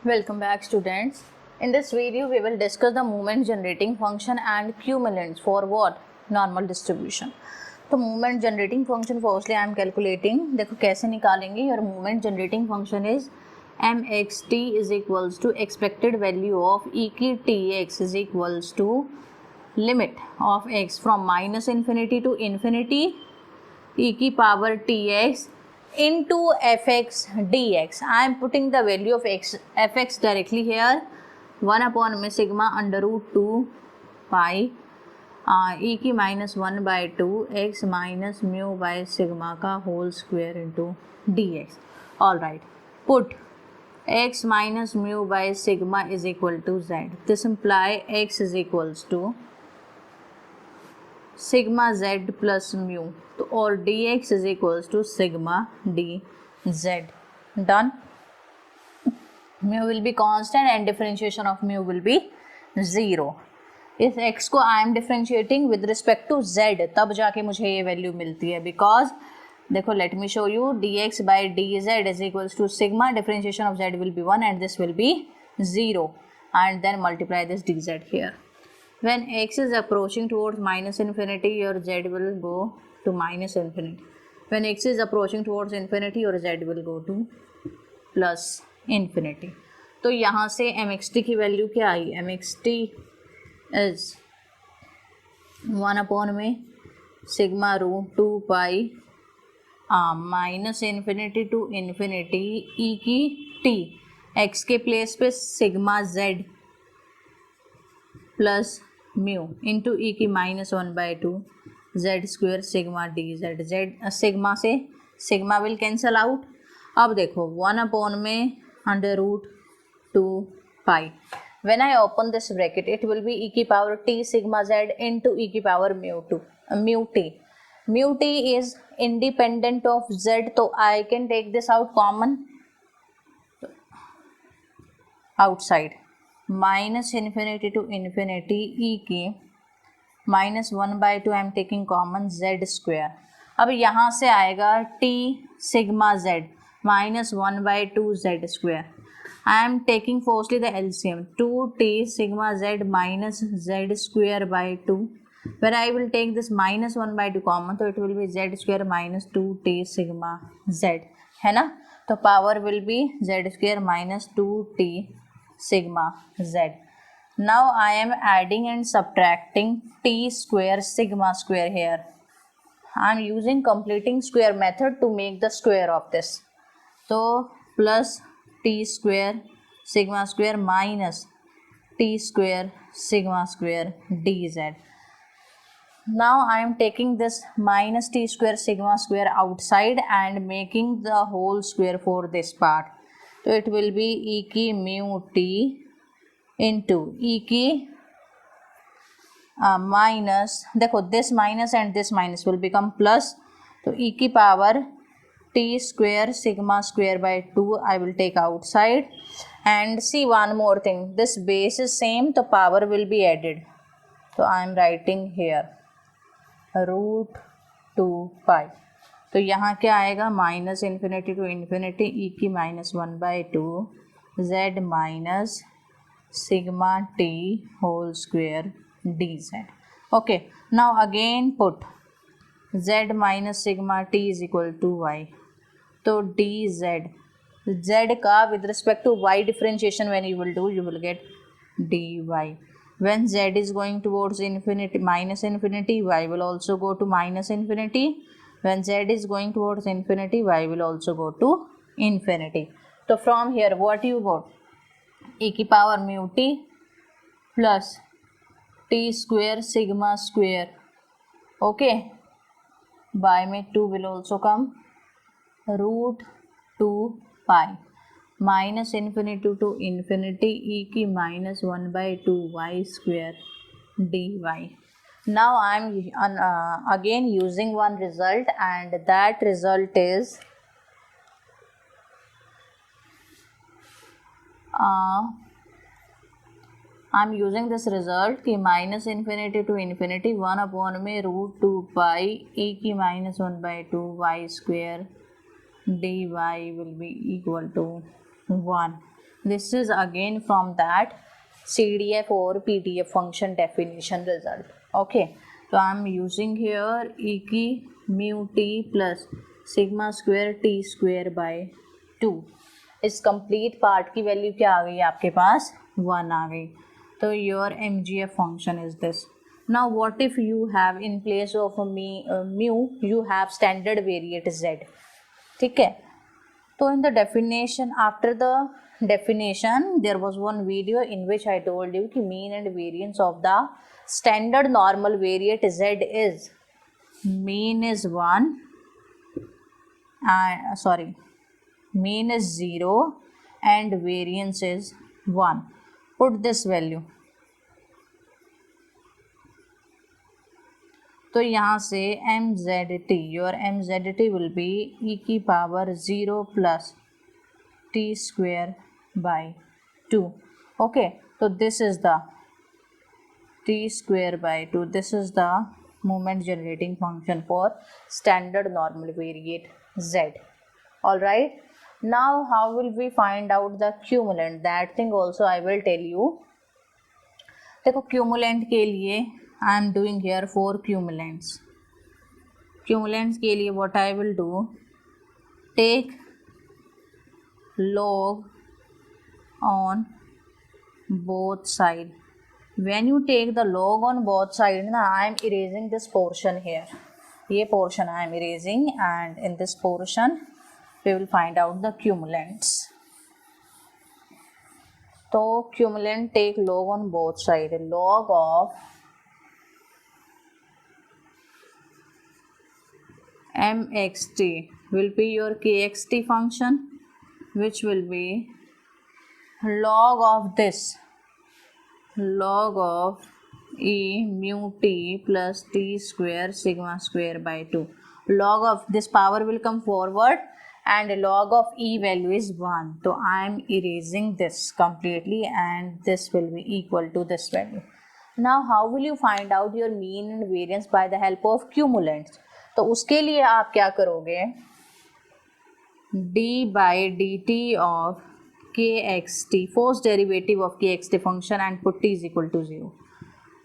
Welcome back, students. In this video, we will discuss the moment generating function and cumulants for what? Normal distribution. तो moment generating function firstly I am calculating. देखो कैसे निकालेंगे. Your moment generating function is mxt is equals to expected value of e की tx is equals to limit of x from minus infinity to infinity e की power tx into fx dx. I am putting the value of fx directly here. 1 upon में sigma under root 2 pi e की -1/2 x minus mu by sigma का whole square into dx. All right. Put x minus mu by sigma is equal to z. This imply x is equals to sigma z plus mu. तो और dx is equals to sigma dz. Done. Mu will be constant and differentiation of mu will be 0. इस x को I am differentiating with respect to z, तब जाके मुझे ये value मिलती है. बिकॉज देखो let me show you dx by dz is equals to sigma differentiation of z will be 1 and this will be 0 and then multiply this dz here. When x is approaching towards minus infinity, your z will go to minus infinity. When x is approaching towards infinity, your z will go to plus infinity. तो यहाँ से mxt की value क्या आई? mxt is 1 upon में sigma root 2 pi minus infinity to infinity e की t. x के place पे sigma z plus mu into e की -1/2 z square sigma d z. Z sigma से सिग्मा विल कैंसल आउट. अब देखो 1 upon में under root 2 pi. When I open this bracket it will be e की power t sigma z into e की power mu t. Mu t is independent of z, तो I can take this out common outside. minus infinity to infinity e की -1/2 I am taking common z square. अब यहाँ से आएगा t सिग्मा z -1/2 z स्क्वेयर. I am taking firstly the LCM 2t सिग्मा z minus z square by 2. When I will take this -1/2 common तो it will be z square minus 2t सिग्मा z, है ना. तो power will be z square minus 2t sigma z. Now I am adding and subtracting t square sigma square here. I am using completing square method to make the square of this. So plus t square sigma square minus t square sigma square dz. Now I am taking this minus t square sigma square outside and making the whole square for this part. तो it will be e की mu t into e की minus. देखो this minus and this minus will become plus. तो e की power t square sigma square by 2 I will take outside. And see one more thing, this base is same तो power will be added. तो I am writing here root 2 pi. तो यहाँ क्या आएगा? Minus infinity to infinity e की -1/2 z minus sigma t whole square d z. Okay, now again put z minus sigma t is equal to y. तो d z z का with respect to y differentiation when you will do you will get d y. When z is going towards infinity minus infinity, y will also go to minus infinity. When z is going towards infinity, y will also go to infinity. So from here what you got? E की power mu t plus t square sigma square. Okay. By में 2 will also come. Root 2 pi. minus infinity to infinity e की -1/2 y square dy. Now I am again using one result and that result is I am using this result कि minus infinity to infinity 1 upon में root 2 pi e की -1/2 y square dy will be equal to 1. This is again from that CDF or PDF function definition result. Okay, so I am using here e की mu t plus sigma square t square by 2. इस complete part की value क्या आ गई आपके पास 1 आ गई. तो your MGF function is this. Now what if you have in place of mu you have standard variate z. ठीक है. So in the definition, after the definition, there was one video in which I told you कि mean and variance of the standard normal variate z is mean is 1 mean is 0 and variance is 1. Put this value. तो यहाँ से mzt, your mzt will be e की power 0 plus t square by 2. Okay, so this is the t square by 2. This is the moment generating function for standard normal variate z. All right. Now how will we find out the cumulant? That thing also I will tell you. देखो cumulant के लिए I am doing here 4 cumulants. Cumulants के लिए what I will do, take log on both side. When you take the log on both side, ना I am erasing this portion here. ये portion I am erasing, and in this portion we will find out the cumulants. तो cumulant take log on both side. Log of mxt will be your kxt function, which will be log of this, log of e mu t plus t square sigma square by 2. Log of this power will come forward and log of e value is 1. So I am erasing this completely and this will be equal to this value. Now how will you find out your mean and variance by the help of cumulants? तो उसके लिए आप क्या करोगे, d by dt of kxt, first derivative of kxt function and put t is equal to 0.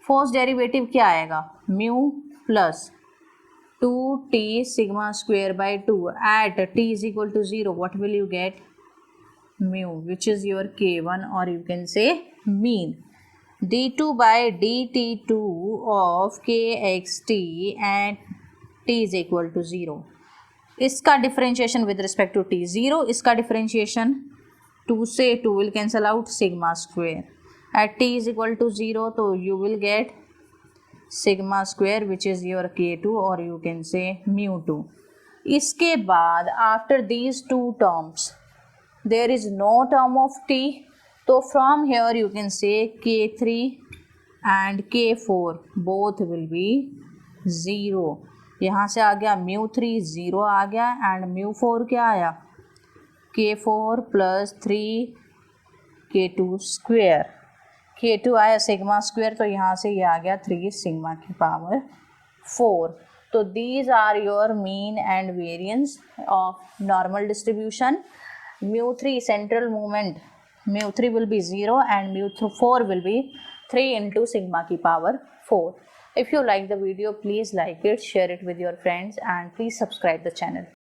First derivative क्या आएगा, mu plus 2t sigma square by 2 at t is equal to 0. What will you get, mu which is your k1 और you can say mean. d2 by dt2 of kxt and t is equal to 0. इसका differentiation with respect to t 0, इसका differentiation 2 से 2 will cancel out sigma square. At t is equal to 0, तो you will get sigma square which is your k2 or you can say mu2. इसके बाद after these two terms there is no term of t, तो from here you can say k3 and k4 both will be 0. यहाँ से आ गया mu3 0 आ गया and mu4 क्या आया, k4 plus 3 k2 square. k2 आया सिग्मा स्क्वेयर, तो यहाँ से ये आ गया 3 सिग्मा की पावर 4. तो these are your mean and variance of normal distribution. mu3 central movement, mu3 will be 0 and mu4 will be 3 into sigma की power 4. If you like the video, please like it, share it with your friends and please subscribe the channel.